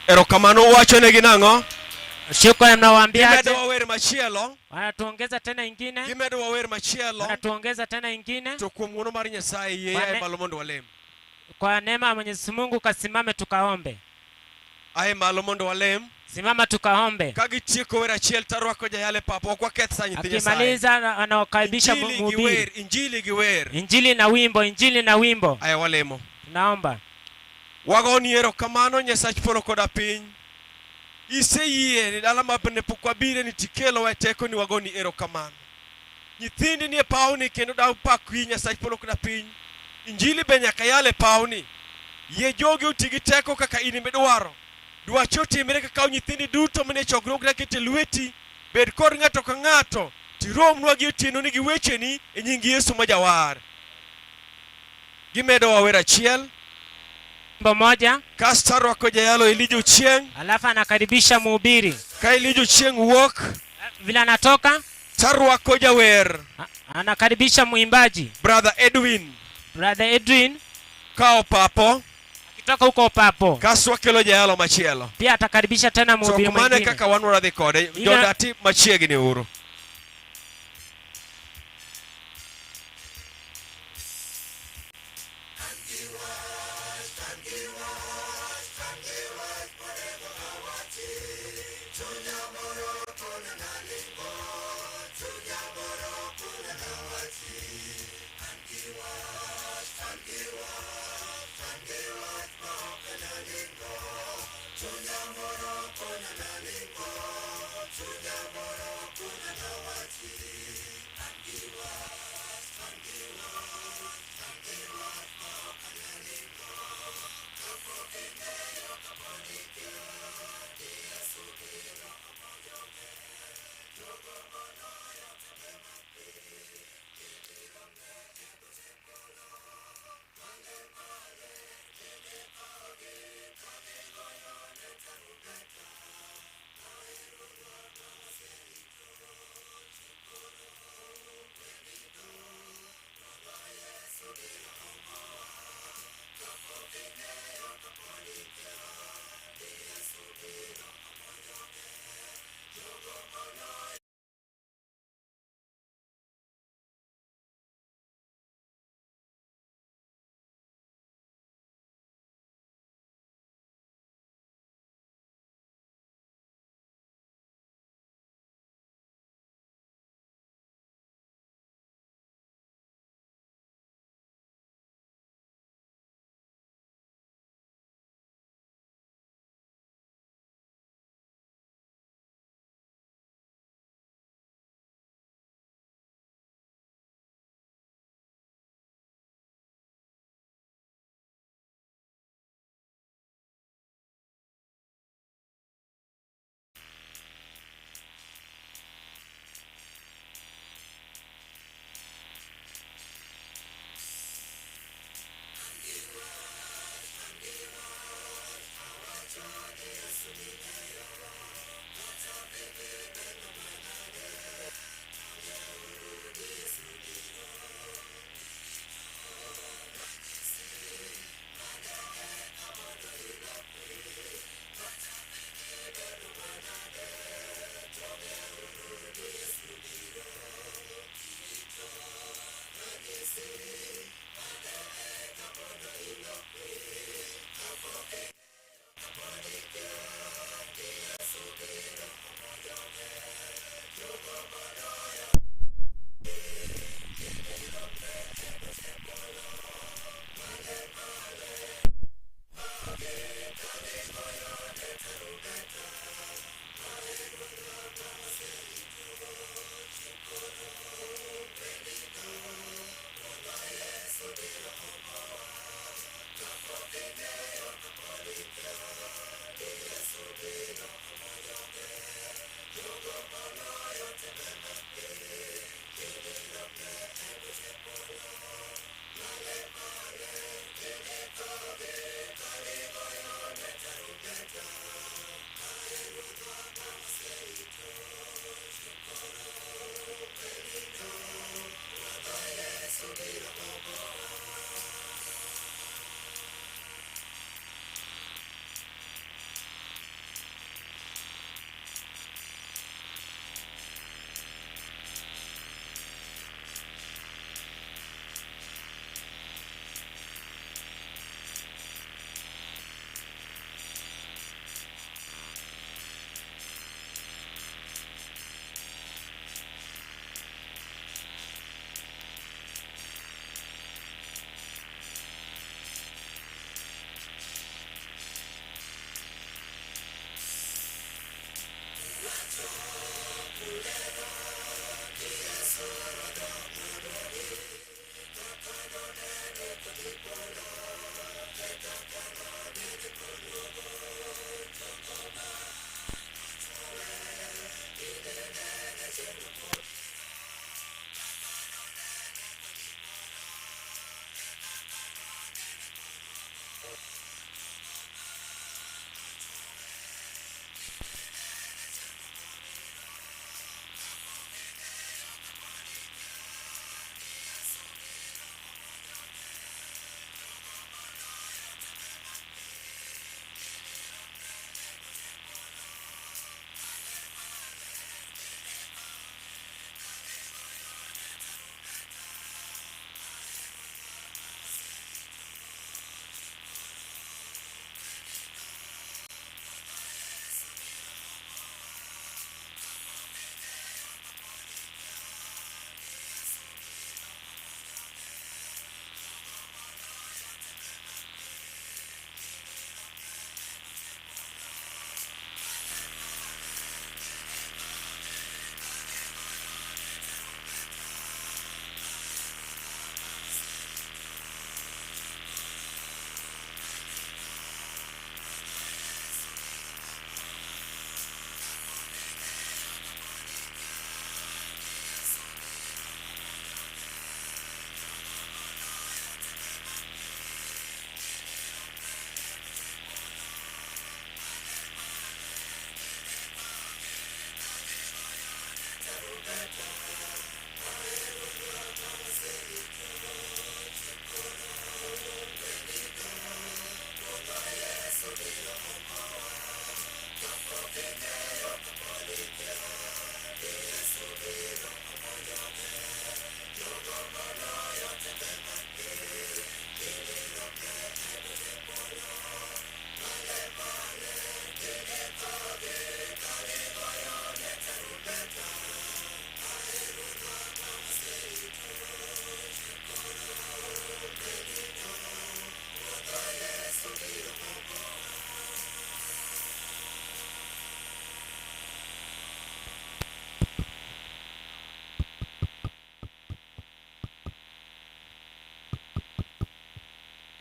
Erokamano wacho ne ginango. Shukrani mnawaambia aje? Gimedo wawer machielo. Wanatuongeza tena ingine. Gimedo wawer machielo. Wanatuongeza tena ingine. To kuom ng'wono mar Nyasaye yie ae malo mondo walem. Kwa neema ya Mwenyezi Mungu kasimame tukaombe. Ae malo mondo walem. Simama tukaombe. Kagitieko wer achiel tarwako jayale papo ok waketh sa nyithi Nyasaye. Akimaliza anawakaribisha mhubiri. Injili gi wer. Injili na wimbo, injili na wimbo. Ae walemo. Tunaomba. Wagoni erokamano Nyasach polo koda piny. Iseyie ni dala mabne pok wabire ni tikelo wa teko ni wagoni erokamano. Nyithindi ni e pawni kendo daw pakwi Nyasach polo koda piny. Injili be nyaka yale pawni. Yie jogi utigi teko kaka in midwaro. Dwacho timre kaka nyithindi duto mane chokruok kete lweti. Bed kod ng'ato ka ng'ato. Tiromnwa gi otieno ni gi wecheni e nying Yesu majawar. Gimedo wawer achiel. Wimbo moja. Kasta rwako jayalo Elijah Ochieng. Alafu anakaribisha mhubiri. Ka Elijah Ochieng wuok. Vile anatoka. Tarwako jawer. Anakaribisha mwimbaji. Brother Edwin. Brother Edwin. Kao papo. Akitoka huko papo. Kaswa kelo jayalo machielo. Pia atakaribisha tena mhubiri mwingine. So kumane kaka wanwara dhi kode. Jodati machiegni uru.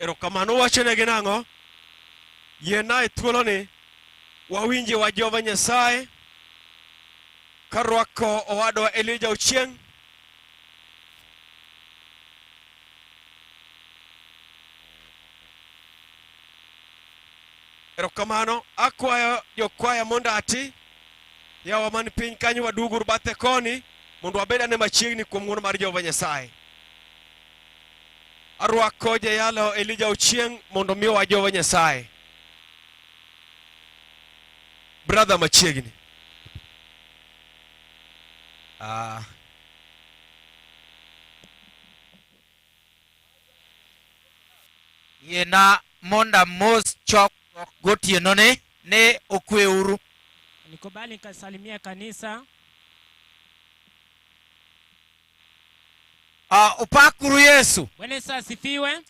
Erokamano wachone ginango. Yena ethuoloni wawinje wa Jehova Nyasaye karwako owadwa Elijah Ochieng. Erokamano akwayo jokwaya mondo ati yawa man piny kanyo wadugur bathe koni mondo wabedane machiegni kuom ng'wono mar Jehova Nyasaye. Arwako jayalo Elijah Ochieng mondo miyowa Jehova Nyasaye. Brother machiegni. Yena monda mos chok gotieno ne okweuru. Nikubali nikasalimia kanisa. Upakuru Yesu. Bwana Yesu asifiwe.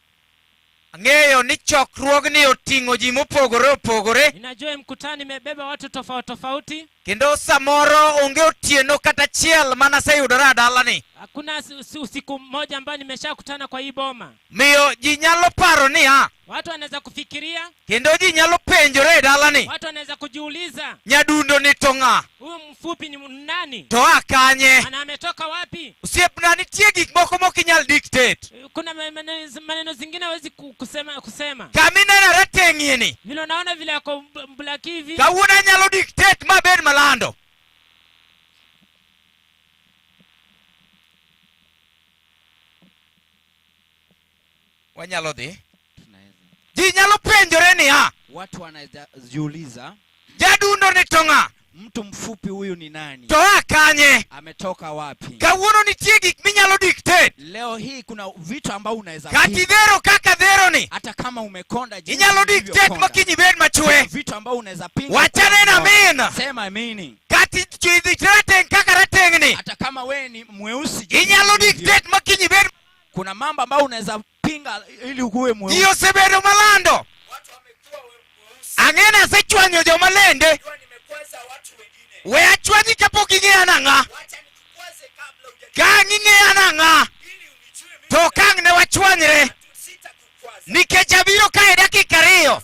Ang'eyo ni chokruogni oting'o ji mopogore opogore. Ninajua mkutano imebeba watu tofauti tofauti. Kendo samoro onge otieno kata chiel manaseyudora dalani. Hakuna usiku mmoja ambao nimeshakutana kwa hii boma. Miyo ji nyalo paro ni watu wanaweza kufikiria. Kendo ji nyalo penjore dalani. Watu wanaweza kujiuliza. Nyadundo ni tonga. Huyu mfupi ni nani? To akanye. Ana ametoka wapi? Usiepna nitie gik moko mokinyal dictate. Kuna maneno zingine hawezi kusema. Kamina rateng'ini. Vile unaona vile yako black hivi. Kawuna nyalo dictate mabed malando. Wanyalo dhi. Ji nyalo penjore ni watu wanajiuliza jadundo ni tonga. Mtu mfupi huyu ni nani? To akanye. Ametoka wapi? Kawuono nitie gik minyalo dictate. Leo hii kuna vitu ambao unaweza kati dhero kaka dhero ni. Hata kama umekonda jinsi inyalo dictate makinyi bed machwe. Vitu ambao unaweza pinga. Wachane na mina. Sema meaning. Kati chidhi rateng kaka rateng ni. Hata kama we ni mweusi inyalo dictate makinyi bed. Kuna mambo ambao unaweza pinga ili uwe mweusi. Hiyo sebedo malando. Watu wamekuwa weusi. Angena sechwanyo jo malende. We achwaji kapok ing'eya nang'a. Kang' ing'eya nang'a. To kang' ne wachwanyre. Nikech abiro kae dakika 2.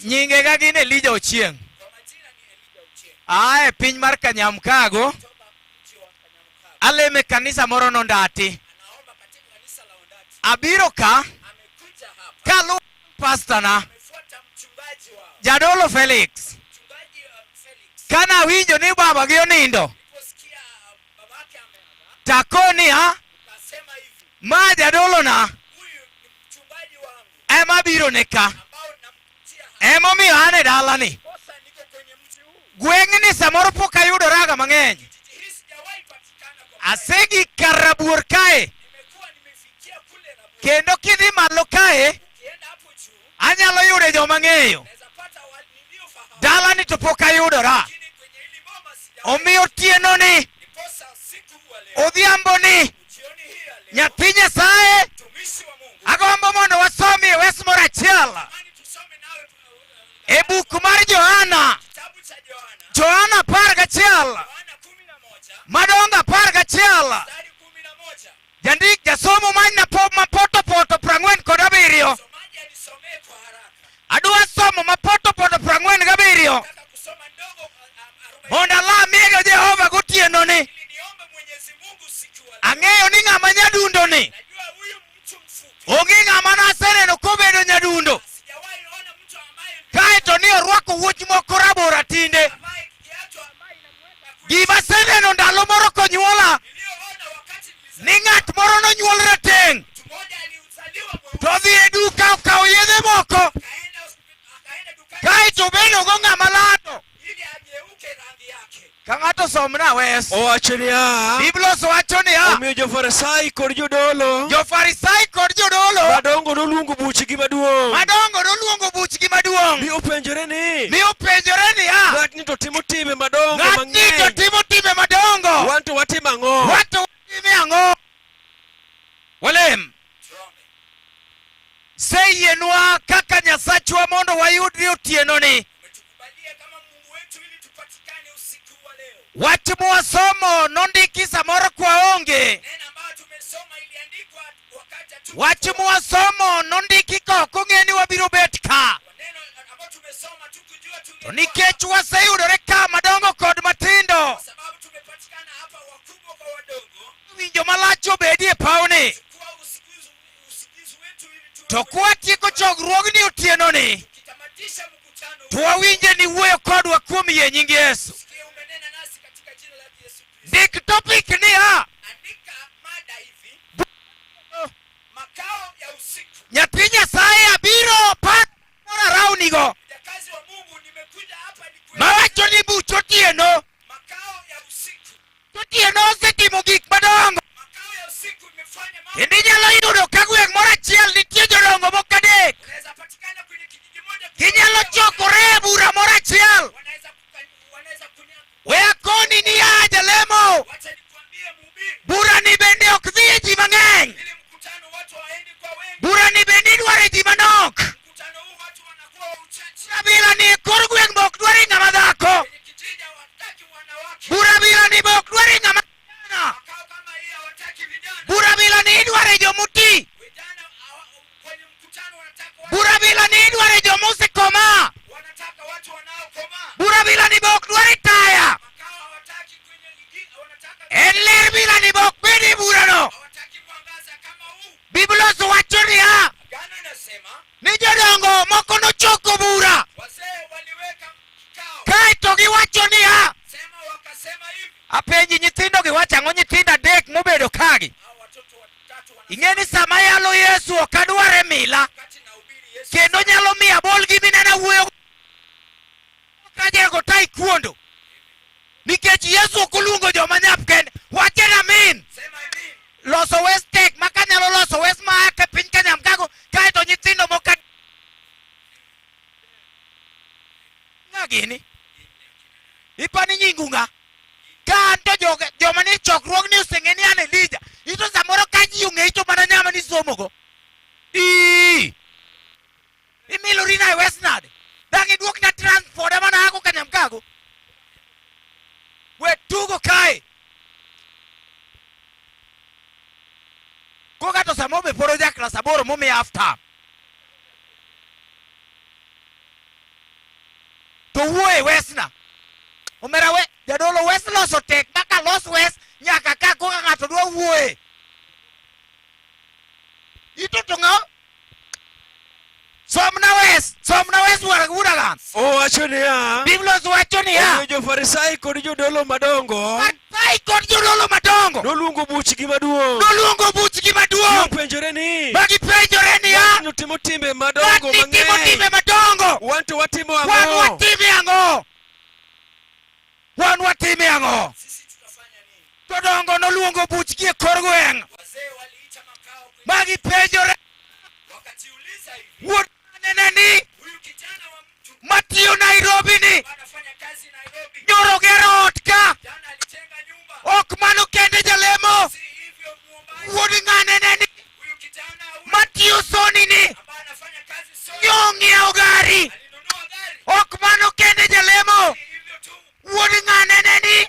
Nyinge ga gin Elijah Ochieng. Ae piny mar Kanyamkago. Aleme kanisa moro nondati. Abiro ka. Kalu pastana. Jadolo Felix. Kana winjo ni baba gi onindo. Takoni ma jadolo na. Ema biro neka. Ema miyo ane dalani. Gweng'ni samoro pok ayudoraga mang'eny. Asegi kar Rabuor kae. Kendo kidhi malo kae anyalo yude joma ng'eyo. Dalani to pok ayudora. Omiyo tieno ni odhiambo ni nyathi Nyasaye agombo mondo wasomi e wes moro achiel e buk mar Johana 11 madongo 11 jandik jasomo manyna mapoto 47 adwa somo mapoto 47 mondo alamiego Jehova gotieno ni. Ang'eyo ni ng'ama nyadundo ni onge ng'ama naseneno kobedo nyadundo kaeto ni orwako wuoch moko rabora tinde. Gima seneno ndalo moro konyuola ni ng'at moro nonyuol rateng' to dhi e duka okawo yedhe moko kaeto bedo go ng'ama lando. Ka ng'ato somna wes. Owacho niya. Biblos wacho niya. Omiyo jo-Farisai kod jodolo. Jo-Farisai kod jodolo. Madongo noluongo buchgi maduong'. Madongo noluongo buchgi maduong'. Mi openjore ni. Ng'atni to timo timbe madongo mang'eny. Ng'atni to timo timbe madongo. Wan to watimo ang'o? Wan to watimo ang'o? Walem. Seyienwa kaka Nyasachwa mondo wayudri otieno ni. Wach mwasomo nondiki samoro kwa onge. wach mwasomo nondiki ko kong'eni wabiro bet ka. To nikech waseyudore ka madongo kod matindo, winjo malach obedie pawni, to kwatieko chokruogni otienoni, to wawinje ni wuoyo kodwa kuom yie nying Yesu. Dik topic ni ha nyathi Nyasaye abiro pat raunigo mawacho ni buch otieno. Otieno osetimo gik madongo, kendo inyalo yudo ka gweng' moro achiel nitie jodongo moko adek. Ginyalo chokore e bura moro achiel. Wea koni ni ya jalemo, bura ni bende ok dhi e ji mang'eny. Bura ni bende idware ji manok. Bila ni kor gweng' bok dwari ng'ama dhako. Bura bila ni bok dwari ng'ama dhako. Bura bila ni idware jomuti. Bura bila ni idware jomusekoma. Bura bila ni bok dwari taya. En ler bila ni bok bedi bura no. Biblos wacho ni ha ni jodongo moko nochoko bura, kaeto giwacho ni ha apenji nyithindo giwacho ang'o? Nyithindo adek mobedo kagi. Ing'e ni sama yalo Yesu ok adware mila, kendo nyalo miya bol gi minena wuoyo kajego tai kuondo, nikech Yesu ok oluongo joma nyap kende. Wache na min loso west tek maka nyalo loso west maa ke piny Kenya mkago, kaeto nyithindo moka ng'agini ipani nyingunga kanto joma ni chokruog ni useng'e ni an Elija. Ito samoro ka ji ong'e ito mana nyama ni somogo imilori na west nade dang' iduok na transport mana ako Kenya mkago. We tugo kae koga to samo be poro jakla saboro momi after to wuoye wesna omera we jadolo west loso tek maka los west nyaka ka koga ng'ato dwa wuoye ito to ng'o somna west wuragan. Wacho ni ha Biblos wacho ni ha jo Farisai kod jodolo madongo noluongo buchgi maduong'. Penjore ni magipenjore ni ha timo timbe madongo mang'eny. Wan to watimo ang'o? Wan watime ang'o? Jodongo noluongo buchgi e kor gweng'. Magipenjore wuod neni matiyo Nairobi ni nyoro gero ot ka. Ok mano kende jalemo, wuod ng'ane neni matiyo Soni ni nyong'iewo gari. Ok mano kende jalemo, wuod ng'ane neni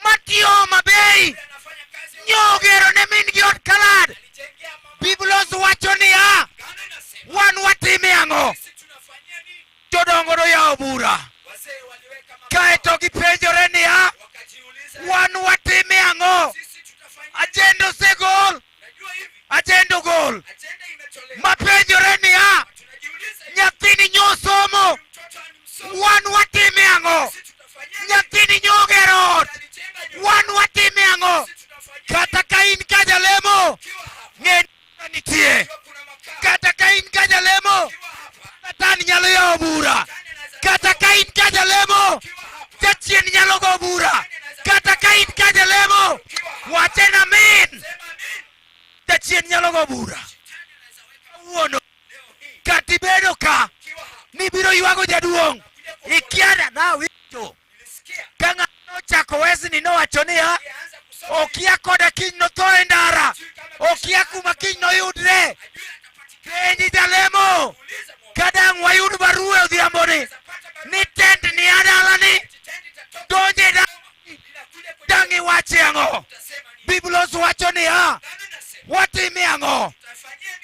matiyo Homa Bay nyogero ne min gi ot Kalad. Biblos wacho ni ha wan watime ang'o? Jodongo noyawo bura kaeto gipenjore ni ha wan watime ang'o? Ajenda osegol, ajenda ogol. Mapenjore ni ha nyathini nyosomo, wan watime ang'o? Nyathini nyogero ot, wan watime ang'o? Kata ka in ka jalemo ng'e nitie, kata ka in ka jalemo Satan nyalo yawo bura, kata ka in ka jalemo jachien nyalo go bura, kata ka in ka jalemo wache na min jachien nyalo go bura. Wuono katibedo ka nibiro ywago jaduong' ikiana na winjo ka ng'ano chako wesni nowacho ni ha okia koda kiny notho e ndara, okia kuma kiny noyudre. Penji jalemo kadang' wayud barua odhiamboni ni tent ni adalani donje dang' iwache ang'o? Biblos wacho ni ha watime ang'o?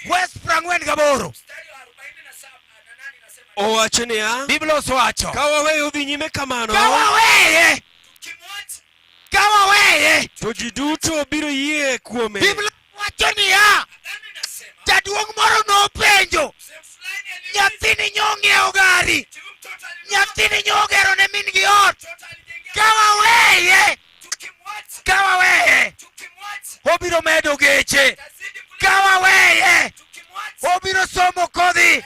West Prangwen Gaboro. mstari wa 48 inasema Owacho niya, Biblos wacho. ka waweyo dhi nyime kamano, Kawaweye. tukimwacha Kawaweye. to ji duto biro yie kuome. Biblos wacho niya. agano inasema Jaduong' moro nopenjo. mzee fulani aliuliza Nyathini nyong'iewo gari. ati huyu mtoto alinunua Nyathini nyogero ne min gi ot. mtoto alijengea Kawaweye. tukimwacha Kawaweye. Obiro medo geche. tazidi kuleta Kawaweye. tukimwacha Obiro somo kodhi. endelea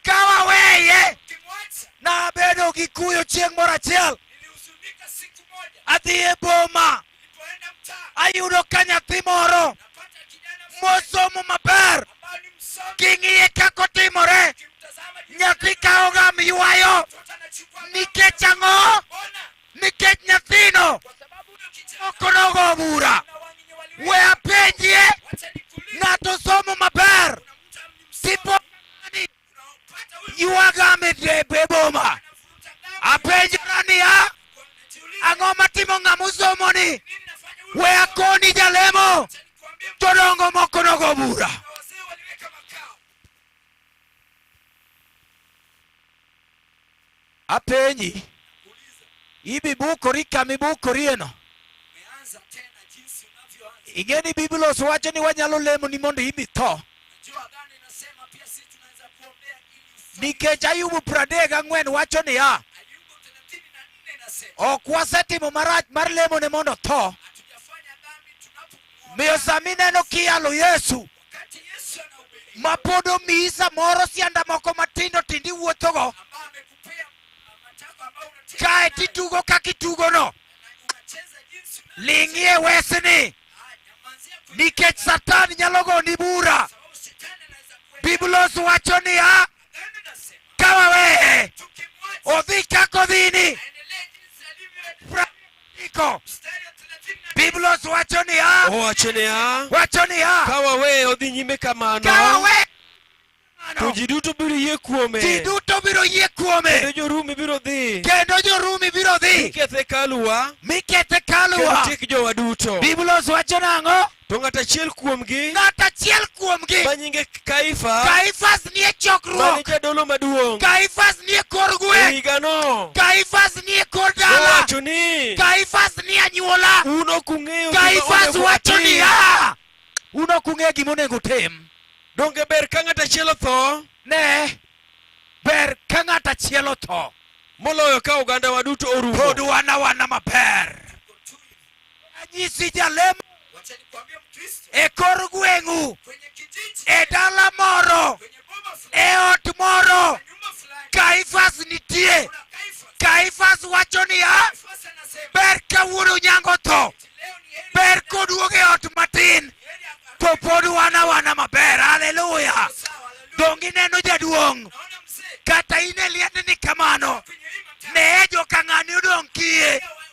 Kawaweye. tukimwacha Na bedo gi kuyo chieng' moro achiel. nilihuzunika siku moja Adhi e boma. nilipoenda mtaa Ayudo ka nyathi moro napata kijana mmoja mosomo maber. ambao ni msomi King'iye kako timore. kimtazama Nyathi kaoga miywayo. mtoto anachukua Nikech ang'o? mbona Nikech nyathino kwa sababu huyo kijana ok nogo bura. na wengine waliweza We apenjie. wacha nikuulize Ng'ato somo maber. kuna mtu ni msomi Tipo ni unaopata huyo ywaga midebe boma. anavuruta damu Apenjora niya. najiuliza Ang'o matimo ng'ama osomoni? nini nafanya huyo We akoni jalemo. acha nikwambie Jodongo moko nogo bura. na wazee waliweka makao Apenji. uliza Ibibukori kamibukorieno. umeanza tena jinsi unavyoanza Ingeni Biblos wacho ni wanyalo lemo ni mondo ibi tho. najua agano inasema pia sisi tunaweza kuombea ili ufa Nikech Ayubu 34 wacho niya. Ayubu 34 inasema Ok wasetimo marach mar lemo ne mondo tho. hatujafanya dhambi tunapomuomba Miyo sami neno kiyalo Yesu. wakati Yesu anahubiri Ma pod omiyi samoro sianda moko matindo tindi wuothogo. ambao amekupea matako ambao unatia Kae titugo kakitugono. na unacheza jinsi Ling'ie wesni. nyamazia kwa Nikech Satan nyalo goni bura. sababu shetani anaweza kuenda Biblos wacho niya. agano inasema Kawaweye. tukimwacha Odhi kako dhini. aendelee jinsi alivyo Iko. mstari wa 34 Biblos wacho niya. Owacho niya, Wacho niya. ka waweyo dhi nyime kamano, Kawaweye. to ji duto biro yie kuome. Ji duto biro yie Kendo kuome. jo-Rumi biro dhi Kendo jo-Rumi biro dhi. mikethe kaluwa Mikethe kendo kaluwa. tiek jowa duto. Biblos wacho nang'o? To ng'at achiel kuomgi Ng'at achiel kuomgi. ma nyinge Kaifa, Kaifas nie mane chokruok. jadolo maduong', Kaifas nie kor e gweng'. higano Kaifas nie kor dala. nowacho ni, Kaifas nie anyuola. un ok ung'eyo gima Kaifas onego wacho utim. niya. Un ok ung'e gima onego utim. Donge ber ka ng'at achiel otho Ne. Ber ka ng'at achiel otho. moloyo ka oganda wa duto orumo. Pod wana maber. Anyisi jalemo wacha nikwambie Mkristo e kor gweng'u. kwenye kijiji E dala moro. kwenye boma fulani E ot moro. nyumba fulani Kaifas nitie. kuna Kaifa Kaifas wacho niya. Kaifasa anasema Ber ka wuono nyango tho. leo ni heri Ber koduogo e ot matin. heri To pod wana maber. Haleluya. sawa haleluya Dong ineno jaduong'. naona mzee Kata in e liendni kamano. kwenye hii mtaa Ne joka ng'ani odong' kie.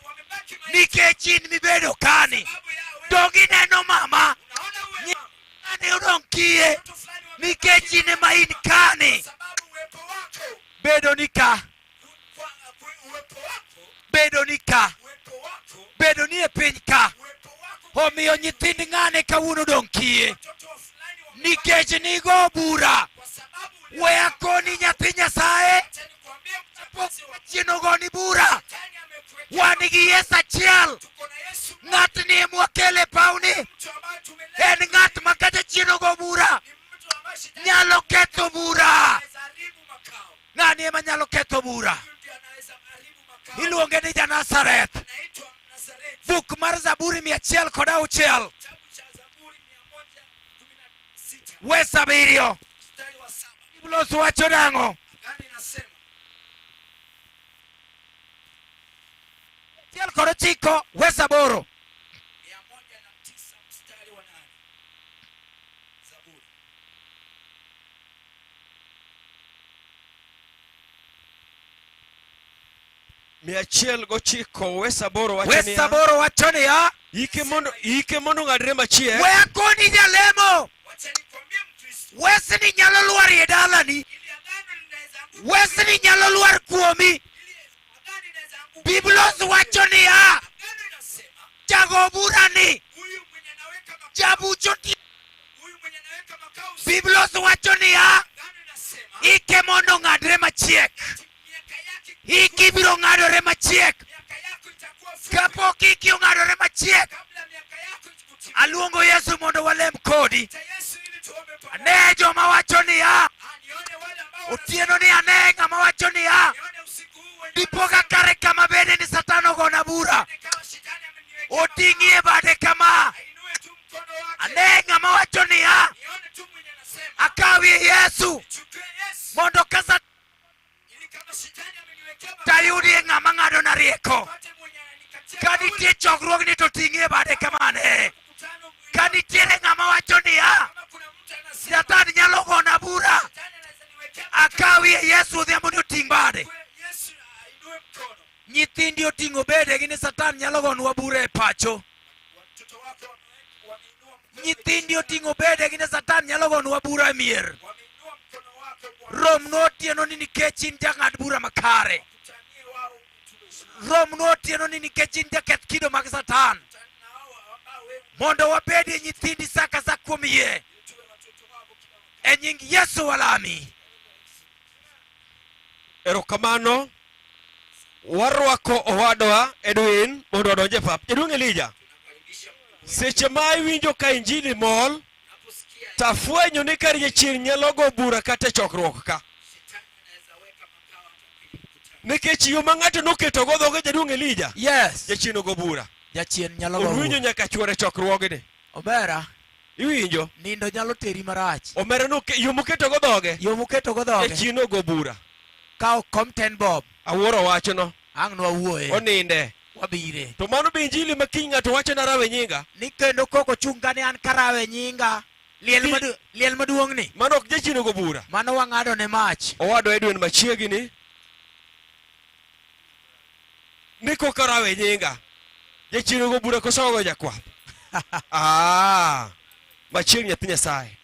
wamebaki maisha Nikech in mibedo kani. sababu yao wewe Dong ineno mama. unaona huyo mama Ng'ani odong' kie. mtu fulani Nikech in ema in kani. sababu uwepo wako Bedo ni ka. uwepo wako Bedo ni ka. uwepo wako Bedo ni e piny ka. uwepo wako Omiyo nyithind ng'ani kawuono dong' kie. watoto wa fulani Nikech nigo bura. kwa sababu We akoni nyathi Nyasaye. acha nikwambie mchapasi wa Chien ogoni bura. Shetani amekuwekea Wan gi Yesu achiel. tuko na Yesu Ng'atni mwakele pawni. mtu ambaye tumeleta En ng'at ma kata chien ogo bura. ni mtu ambaye shetani Nyalo ketho bura. anaweza haribu makao Ng'ani ema nyalo ketho bura. huyu ndiye anaweza haribu makao Iluonge ni Ja-Nazareth. anaitwa Nazareti Buk mar Zaburi 106. kitabu cha Zaburi 116 We 7. mstari wa 7 Biblos wacho nang'o? gani inasema 1:9 we 8. 109 mstari wa 8 Zaburi Mia achiel gochiko we 8 We wacho niya, 8 wacho niya. ike mondo ng'adre machiek We akoni jalemo. wacha nikwambie Mkristo Wesni nyalo lwar e dalani. ili agano linaweza anguka Wesni nyalo lwar kuomi. ili agano linaweza anguka Biblos wacho niya. agano inasema Jago burani. huyu mwenye anaweka makao Jabucho huyu mwenye anaweka makao Biblos wacho niya, ike mondo ng'adre machiek. Iki biro ng'adore machiek. Kapok iki ong'adore machiek, aluongo Yesu mondo walem kodi. Ane joma wacho niya, otieno ni ane ng'ama wacho niya, dipoka kare kama bede ni Satan ogona bura. Oting'ie bade kama. Ane ng'ama wacho niya, akawie Yesu mondo kasa tayudie ng'ama ng'ado na rieko. Kanitie chokruogni to ting'ie bade kamane. Kanitiere ng'ama wacho niya, Satan nyalo gona bura, akawie Yesu odhiambo ni oting' bade. Nyithindi oting'o bedegi ni Satan nyalo gonwa bura e pacho. Nyithindi oting'o bedegi ni Satan nyalo gonwa bura e mier. Romno otieno ni nikech in jang'ad bura makare. Romno otieno ni nikech in jaketh kido mag Satan. Mondo wabedie nyithindi sa ka sa kuom yie. E nying Yesu walami. Erokamano. Warwako owadwa Edwin mondo odonje pap. Jaduong' Elija. Seche ma iwinjo ka injili mol, tafwenyo ni kar jachien nyalo go bura kata chokruok ka. Nikech yo ma ng'ato noketo go dhoge jaduong' Elija. Yes. Jachien go bura. Jachien nyalo go. Owinjo nyaka chwore chokruogni. Omera. Iwinjo? Nindo nyalo teri marach. Omera no yo moketo go dhoge. Yo moketo go dhoge. Jachien go bura. Kao kom ten bob. Awuoro wachono. Ang' no awuoye. Oninde. Wabire. To mano be injili ma kiny ng'ato wacho na rawe nyinga. Ni kendo koko chunga ni an karawe nyinga. Liel maduong' ni. Mano ok jachien go bura. Mano wang'ado ne mach. Owadwa Edwin machiegni. Niko karawe nyinga. Jachien go bura koso go jakwath. Machiegni nyathi Nyasaye.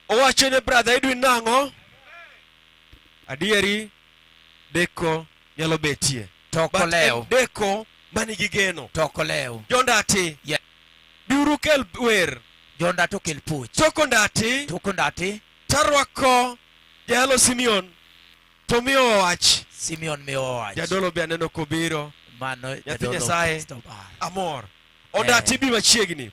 Owacho ne brother Edwin nang'o? Adieri deko nyalo betie. Toko But leo. en deko manigi geno. Toko leo. Jondati. Yeah. Biuru kel wer. Jonda to kel puch. Toko ndati. Toko ndati. Tarwako Jalo Simeon. Tomiyo wach. Simeon miyo wach. Jadolo be aneno kobiro. Mano Nyathi jadolo. Nyasaye amor. Ondati bi machiegni.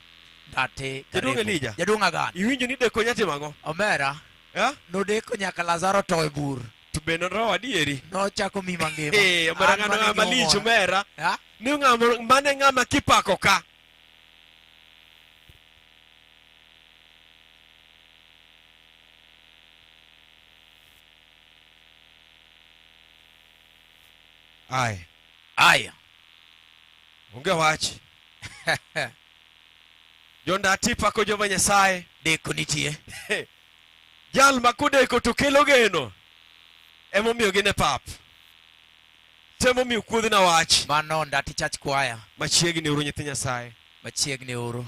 Ndati. Jaduong' Elija. Jaduong' Agan. Iwinjo ni deko nyatimo Omera. Ya? Nodeko nyaka Lazaro to e bur. To be nonro adieri. Nochako mi mangima. Omera ng'ano malich Omera. Ya? Ni mane ng'ama kipako ka. Aya. Onge wach. Jondati pako Jehova Nyasaye. Deko nitie. Jal ma kodeko to kelo geno. Emomiyo gin e pap. Temo miyo kuodhna wach. Mano ndati chach kwaya. Machiegni uru nyithi Nyasaye. Machiegni uru.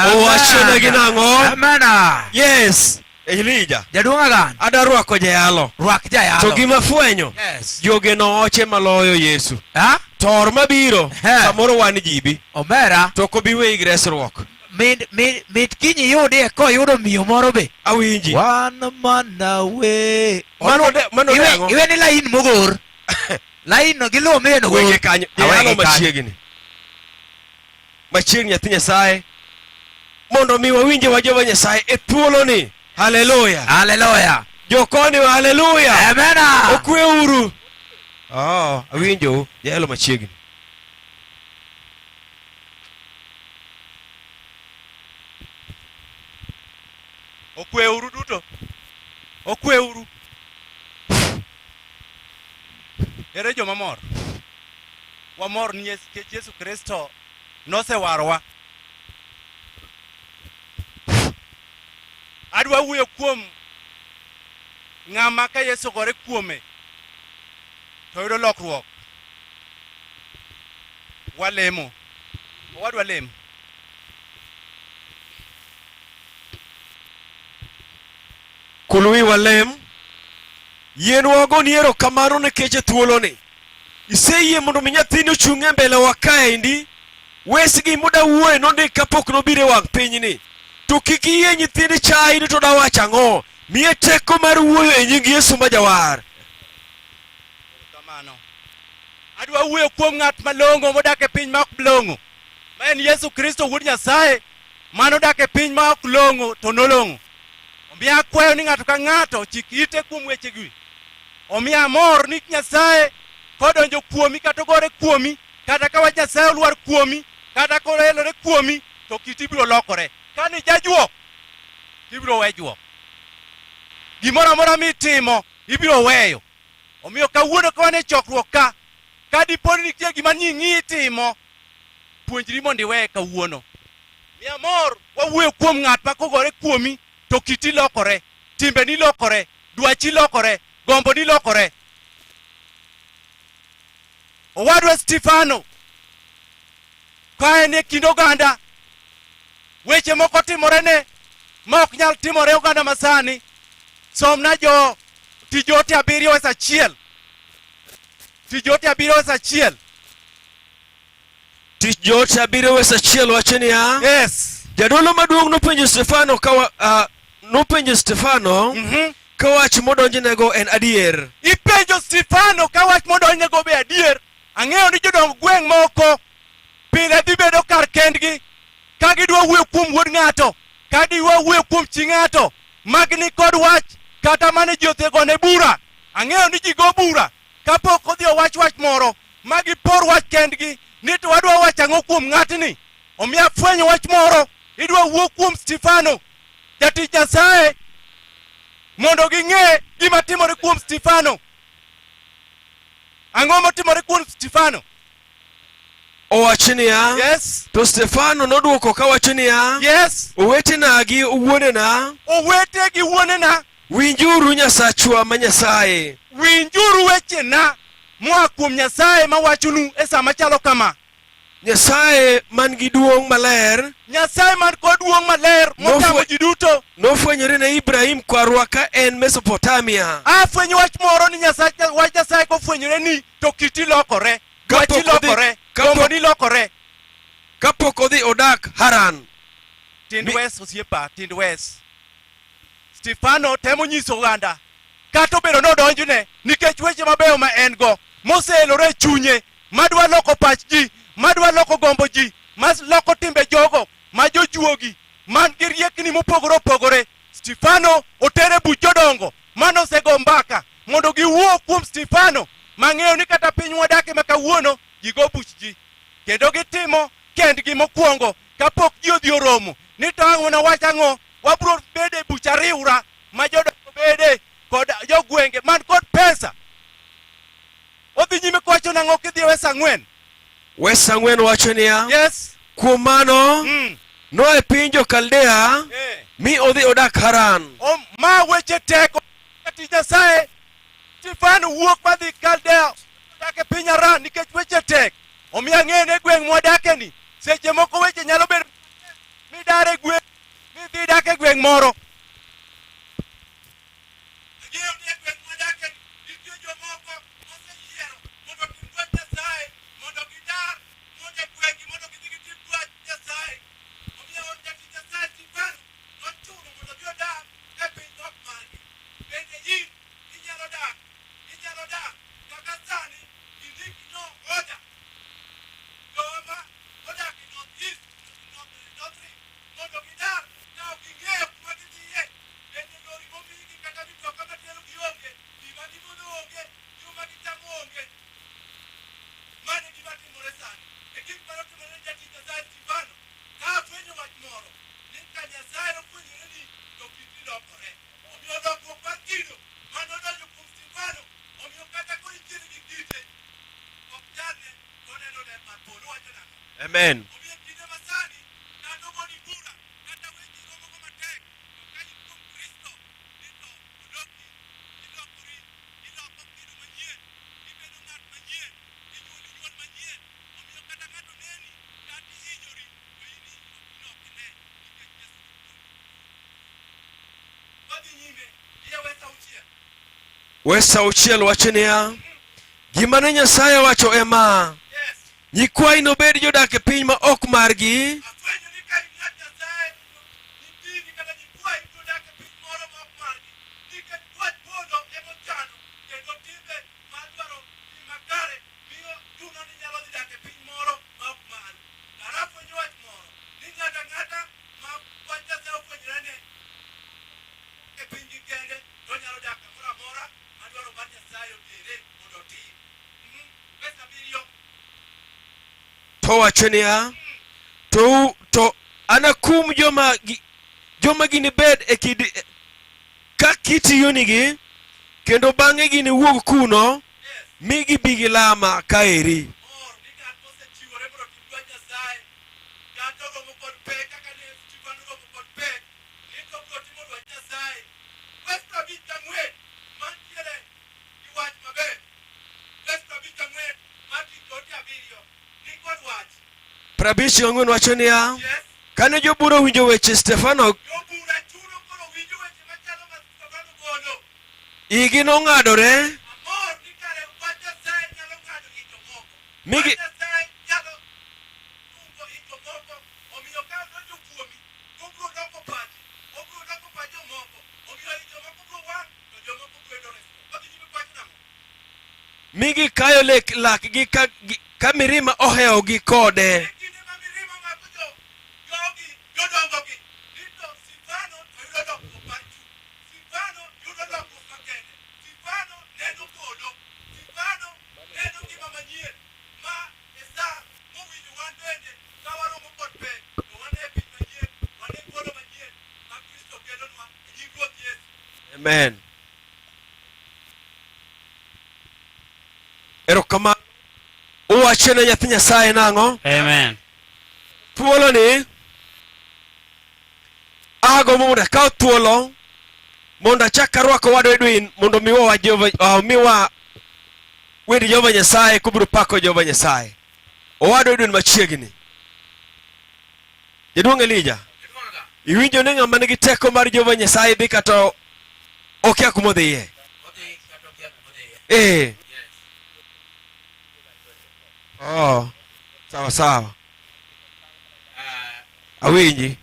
Oh, Wachone ginang'o? Amena. Yes. Elijah. Jaduong' Agan. Adarwako jayalo. Rwak jayalo. To gima fwenyo. Yes. Jogeno oche maloyo Yesu. Ha? Tor mabiro. Samoro wan jibi. Omera. To kobiwe igresruok. Mit kinyi yudi koyudo miyo moro be. Awinji. Wan mana we. Mano dengo. Iwe ni lain mogor. Lain no giluwo meno gor. Wege kanyo. Jayalo machiegni. Machiegni nyathi Nyasaye. Mondo mi wawinje wa Jehova Nyasaye e thuoloni. Hallelujah. Hallelujah. Jokoni wa hallelujah. Amena. Okwe uru. Awinjo. Jayalo machiegni. Okwe uru duto. Okwe uru. Ere joma mor. Wamor ni Yesu Kristo nosewarowa. Adwa wuoyo kuom ng'ama ka Yesu gore kuome to yudo lokruok. Walemo. Owadwa lemo. Kulwi walem. Yien wagoni erokamano nikech thuoloni. Iseyie mondo mi nyathini ochung' e mbele wa kaendi. Wesgi moda wuoye nondik kapok nobiro e wang' pinyni. To kik iyie nyithini chaini to dawacho ang'o. Miye teko mar wuoyo e nying Yesu ma Jawar. Kamano. Adwa wuoyo kuom ng'at malong'o modak e piny ma ok long'o. Ma en Yesu Kristo Wuod Nyasaye mano dak e piny ma ok long'o to nolong'o. Omiya akwayo ni ng'ato ka ng'ato chik ite kuom wechegi. Omiya amor ni Nyasaye kodonjo kuomi kata ogore kuomi kata ka wach Nyasaye olwar kuomi kata korelore kuomi to kiti biro lokore. Kani jajuok ibiro we juok. Gimoro amora mitimo ibiro weyo. Omiyo kawuono ka wan e chokruok ka dipo ni nitie gima nying'i itimo, puonjri mondo iweye kawuono. Miya amor wawuoyo kuom ng'at ma kogore kuomi to kiti lokore, timbeni lokore, dwachi lokore, gomboni lokore. Owadwa Stefano ka en e kind oganda, weche moko timorene ma ok nyal timore oganda masani. Somna Tijote 7:1. Tijote 7:1. Tijote 7:1 wacho niya. Yes. Jadolo maduong' nopenjo Stefano ka wach modonjnego en adier. Ipenjo Stefano ka wach modonjnego be adier. Ang'eyo ni jodong gweng' moko pile dhi bedo kar kendgi ka gidwa wuoyo kuom wuod ng'ato, ka gidwa wuoyo kuom chi ng'ato magni kod wach kata mane ji othegone bura. Ang'eyo ni ji go bura kapok odhi owach wach moro ma gipor wach kendgi ni to wadwa wach ang'o kuom ng'atni. Omiya fwenyo wach moro idwa wuo kuom Stefano jatich Nyasaye mondo ging'e gima timore kuom Stefano. Ang'o motimore kuom Stefano? Owacho niya. Yes. To Stefano nodwoko kawacho niya. Yes. Owetena gi wuonena. Owete gi wuonena. Winjuru Nyasachwa ma Nyasaye. Winjuru wechena moa kuom Nyasaye mawachonu e sama chalo kama. Nyasaye man gi duong' maler. Nyasaye man kod duong' maler motamo ji duto. Nofwenyore ne Ibrahim kwarwa ka en Mesopotamia. Afwenyo wach moro ni wach Nyasaye kofwenyore ni to kiti lokore. Dwachi lokore. Gomboni lokore. Kapok odhi odak Haran. Tind wes osiepa, tind wes. Stefano temo nyiso oganda kata obedo nodonjne nikech weche mabeyo ma en go moseelore chunye madwa loko pach ji, madwa loko gombo ji, loko timbe jogo ma jojuogi man gi riekni mopogore opogore. Stefano otere buch jodongo mano osego mbaka mondo giwuo kuom Stefano. Mang'eyo ni kata piny wadake ma kawuono ji go buch ji kendo gitimo kendgi mokwongo kapok ji odhi oromo ni to ang'o na wach ang'o. Wabro bede buch ariwra ma jodongo bede kod jogwenge man kod pesa. Odhi nyime kwacho nang'o kidhi Wes 4. Wes 4 wacho niya. Yes. Kuom mano no e piny jo-Kaldea mi odhi odak Haran. Ma weche teko kati Nyasaye. Stefano wuok madhi Kaldea odak e piny Haran nikech weche tek. Omiya ng'e ne gweng' mwadake ni seche moko weche nyalo bedo midare gweng' kidak e gweng' moro Amen. Wesa uchiel wacho niya, gima ne Nyasaye wacho ema, nyikwayi nobed jodak e piny ma ok margi, to wacho niya, to anakum joma ginibed e ka kitiyonigi, kendo bang'e giniwuog kuno mi gibi gilama kaeri. Prabich ang'wen wacho niya, kane jobura winjo weche Stefano, igi nong'adore migi kayo lakgi ka mirima ohewogi kode. Amen. Erokamano. Uwacho ne nyathi Nyasaye nang'o? Amen. Thuolo ni agombo mondo akaw thuolo mondo achak arwako wadwa Edwin mondo miwa wedi Jehova Nyasaye kubiro pako Jehova Nyasaye. Owadwa Edwin machiegni. Jaduong' Elija, iwinjo ni ng'ama nigi teko mar Jehova Nyasaye dhi kata okia kuma odhiye? Oh, sawa. Awinji.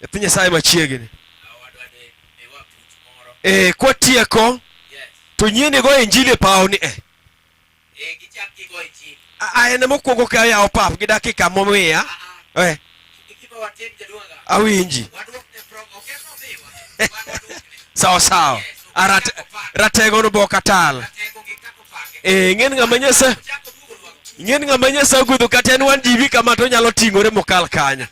Nyathi Nyasaye machiegni. Kwatieko to nyieni go injili e paw ni ene mokwongo ka yawo pap gi dakika momiya. Awinji. Sawa. Ratego no bokatal. Ng'en ng'ama Nyasaye ogudho kata en wan jibi kama to nyalo ting'ore mokal kanyo.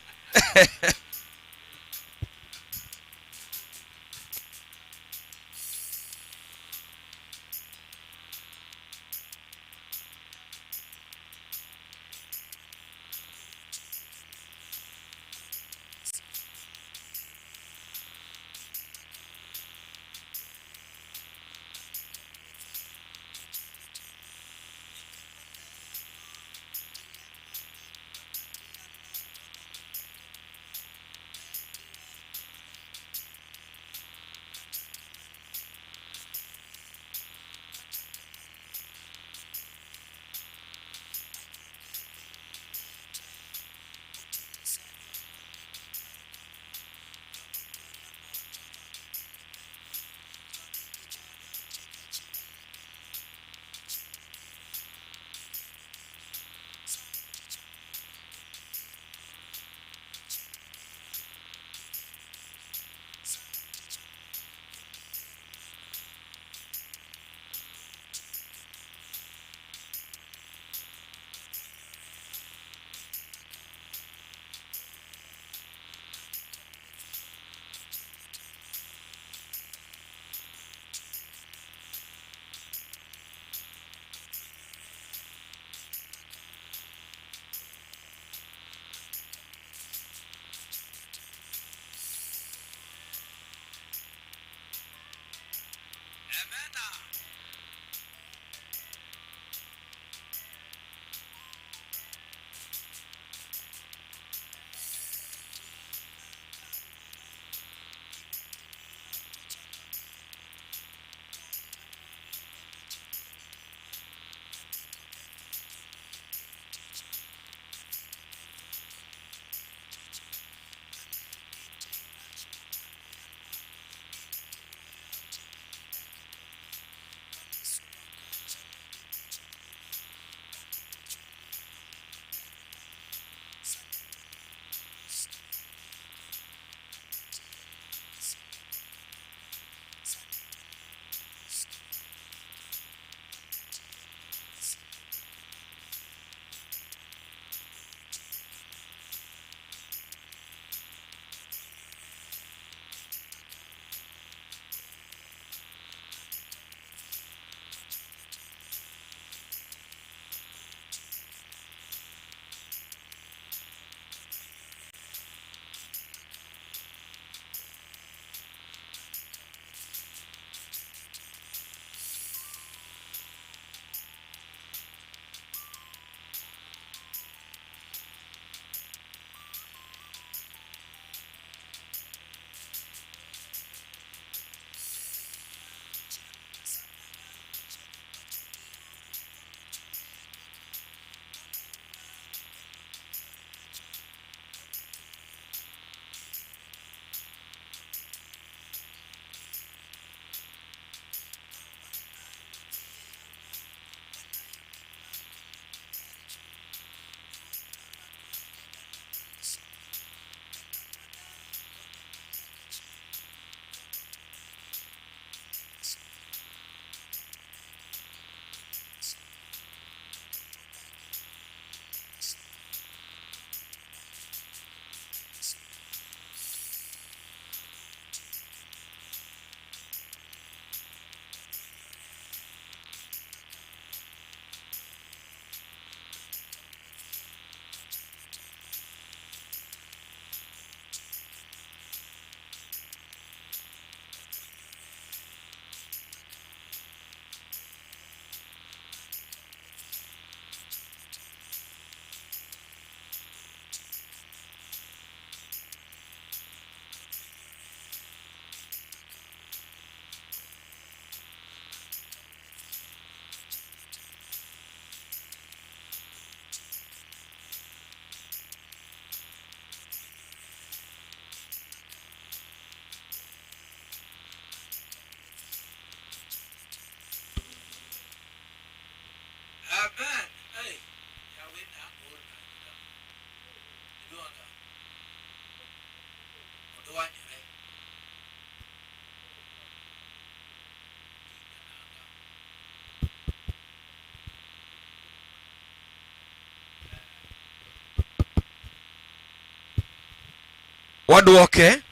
Waduoke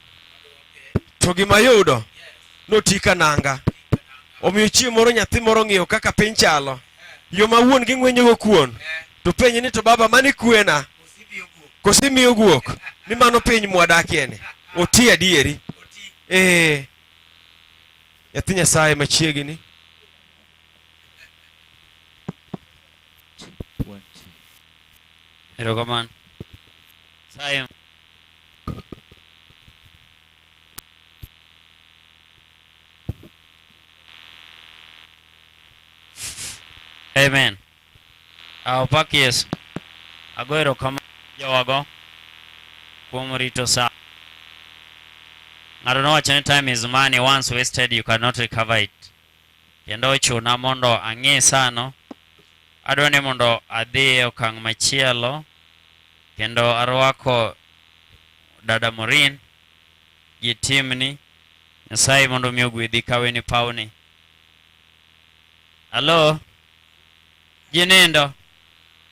to gima yudo notika nanga. Omiyo chieng' moro nyathi moro ng'iyo kaka piny chalo. Yo ma wuon gi ng'wenyogo kuon. To penye ni to baba mani kwena. Kosimiyo guok. Ni mano piny mwadakie ni. Oti adieri. Nyathi Nyasaye machiegni. Erokamano. Sayo. Amen. Opak Yesu. Ago erokamano jowago kuom rito sa. Ng'ato nowacho ni time is money, once wasted you cannot recover it. Kendo ochuna mondo ang'e sano. Adwa ni mondo adhi e okang' machielo kendo arwako dada Morin gi timni. Nyasaye mondo mi ogwedhi kawe ni pawni. Halo? Jinindo?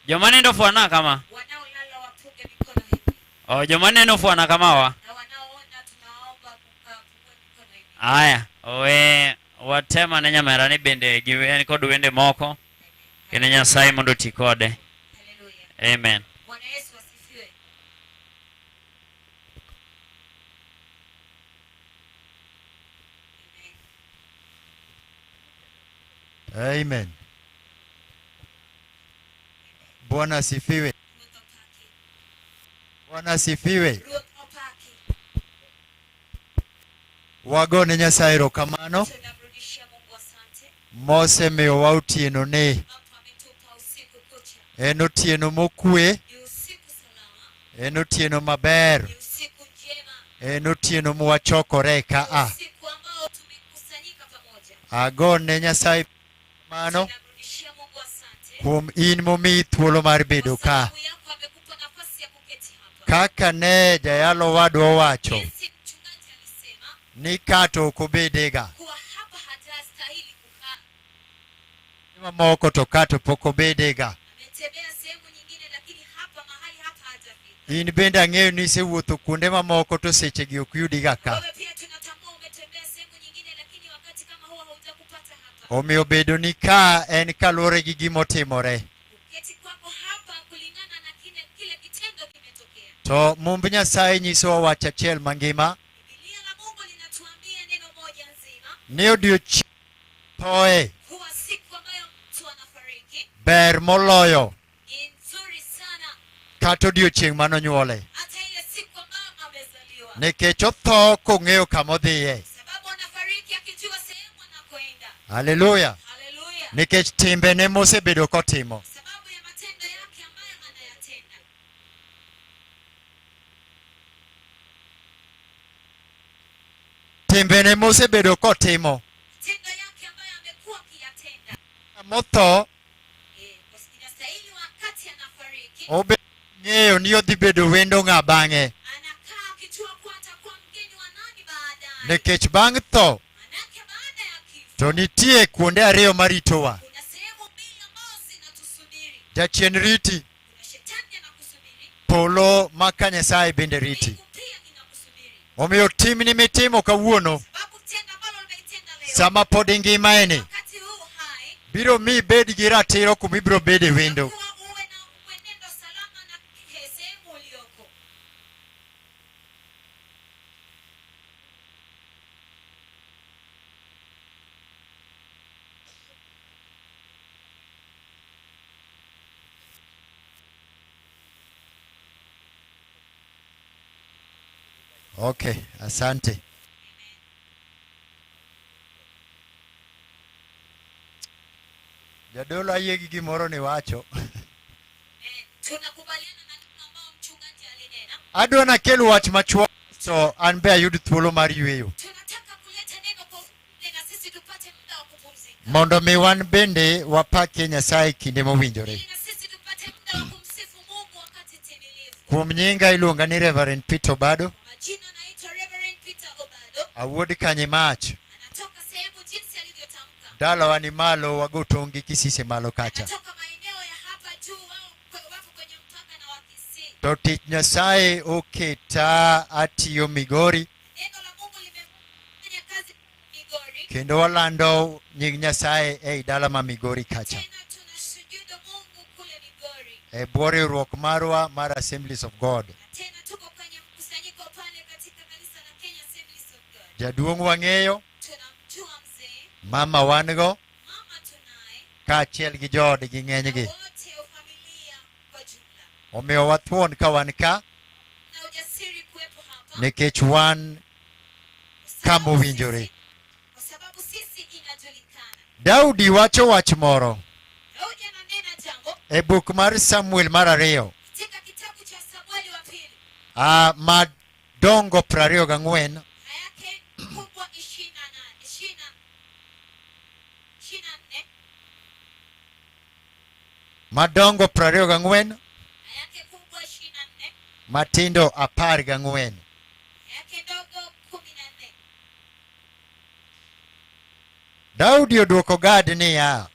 Joma nindo fuana kama? Wanaolala wapunge mikono hivi. Joma nindo fuana kama wa? Na wanaoona tunaomba kupunga mikono hivi. Aya, owe watema ne nyamera ni bende giweni kod wende moko. Kene Nyasaye mondo ti kode. Hallelujah. Amen. Bwana Yesu asifiwe. Amen. Bwana asifiwe. Bwana asifiwe. Wagone Nyasaye erokamano. Tunamrudishia Mungu asante. Mosemiyo wa otieno ni. Ambapo ametupa usiku kucha. En otieno mokwe. Ni usiku salama. En otieno maber. Ni usiku njema. En otieno mwachokore ka Usiku ambao tumekusanyika pamoja. Agone Nyasaye erokamano Tunamrudishia Mungu asante. kuom in momiyi thuolo mar bedo Kwa ka. sababu yako amekupa nafasi ya kuketi hapa. Kaka ne jayalo wadwa owacho Jinsi mchungaji alisema ni kato ok obedega. kuwa hapa hatastahili kukaa. Mamoko to kato pok obedega. Ametembea sehemu nyingine lakini hapa mahali hapa hajafika. In bende ang'eyo ni isewuotho kuonde mamoko to sechegi ok yudiga ka. Wewe pia tunatambua umetembea sehemu nyingine lakini wakati kama huo haujakupata hapa. Omiyo bedo ni ka en kaluwore gi gimotimore. Uketi kwako hapa kulingana na kile kitendo kimetokea. To mumb Nyasaye nyisowa wach achiel mangima Biblia la Mungu linatuambia neno moja nzima. ni odiochieng' thoe Kuwa siku ambayo mtu anafariki ber moloyo ni nzuri sana kata odiochieng' manonyuole, hata ile siku ambayo amezaliwa. nikech otho kong'eyo kama odhiye. Sababu anafariki akijua sehemu anakoenda. Haleluya. Haleluya. Nikech timbene mosebedo kotimo. Sababu ya matendo yake ambayo anayatenda. Timbene mosebedo kotimo. Matendo yake ambayo amekuwa akiyatenda. Motho Inastahili wakati anafariki. ng'eyo ni odhi bedo wendo ng'a bang'e. Anakaa akijua kuwa atakuwa mgeni wa nani baadaye. Nikech bang' tho Manake baada ya kifo. to nitie kuonde ariyo maritowa. Kuna sehemu mbili ambazo zinatusubiri. Jachien riti, Kuna shetani anakusubiri. polo ma ka Nyasaye bende riti. Mbingu pia inakusubiri. Omiyo timni mitimo kawuono Sababu tendo ambalo unaitenda leo. sama pod ingimaeni Wakati huu hai. biro mi bed gi ratiro kumibiro bede wendo. Kuwa uwe na mwenendo salama na sehemu ulioko. Okay, asante. Jadolo ayie gi gimoro ni wacho. Tunakubaliana na neno ambao mchungaji alinena. Adwa nakel wach machuok so an be ayud thuolo mar yweyo. Tunataka kuleta neno kwa ufupi na sisi tupate muda wa kupumzika. Mondo mi wan bende wapakie Nyasaye kinde mowinjore. Ili na sisi tupate muda wa kumsifu Mungu wakati timilifu. Kuom nyinga iluonga ni Reverend Peter Bado. Majina naitwa Reverend awuod kanye mach anatoka sehemu jinsi alivyotamka, dala wani malo wagotongi Kisii malo kacha. anatoka maeneo ya hapa juu, wao wako kwenye mpaka na wa Kisii. To tich Nyasaye oketa atiyo Migori Neno la Mungu limefanya kazi Migori, kendo walando nying Nyasaye ei dala ma Migori kacha. tena tunasujudu Mungu kule Migori, E bwore ruok marwa mar Assemblies of God. na tena tuko kwenye mkusanyiko pale katika kanisa la Kenya Assemblies of God. Jaduong' wang'eyo, Tunamjua mzee, mama wango, mama tunaye, kaachiel gi joodgi ng'enygi. wote familia kwa jumla, Omiyo wathuon ka wan ka na ujasiri kuwepo hapa nikech wan kama owinjore. kwa sababu sisi inajulikana. Daudi wacho wach moro Daudi ananena jambo e buk mar Samuel mar 2 katika kitabu cha Samueli wa pili, madongo 24 aya yake kubwa 24, madongo 24 aya yake kubwa 24, matindo 14. aya yake ndogo 14. Daudi odwoko Gad niya,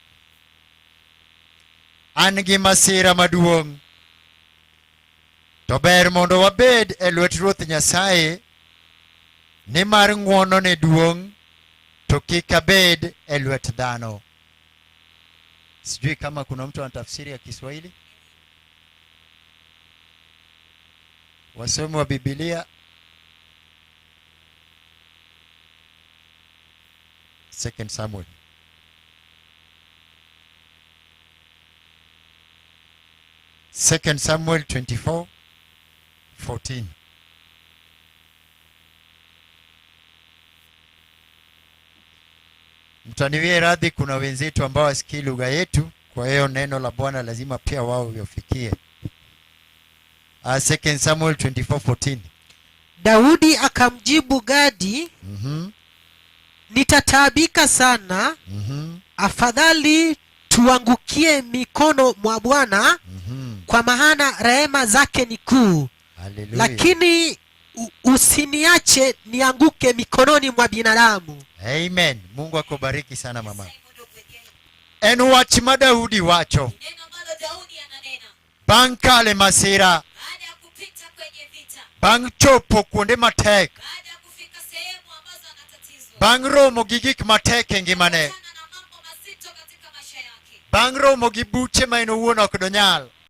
an gi masira maduong', to ber mondo wabed e lwet Ruoth Nyasaye, nimar ng'wonone duong' to kik abed e lwet dhano. Sijui kama kuna mtu anatafsiri ya Kiswahili. Wasomi wa Biblia. 2 Samuel. Second Samuel 24:14. Mtaniwie radhi, kuna wenzetu ambao wasikii lugha yetu, kwa hiyo neno la Bwana lazima pia wao wafikie. 2 Samuel 24:14. Daudi akamjibu Gadi, nitataabika sana, afadhali tuangukie mikono mwa Bwana, kwa maana rehema zake ni kuu. Hallelujah. Lakini usiniache nianguke mikononi mwa binadamu. Amen. Mungu akubariki sana mama. En wach ma Daudi wacho Neno ambalo Daudi ananena bang' kale masira, baada ya kupita kwenye vita, bang' chopo kuonde matek, baada ya kufika sehemu ambazo anatatizwa, bang' romo gi gik matek e ngimane, kutana na mambo mazito katika maisha yake, bang' romo gi buche ma en owuon ok donyal,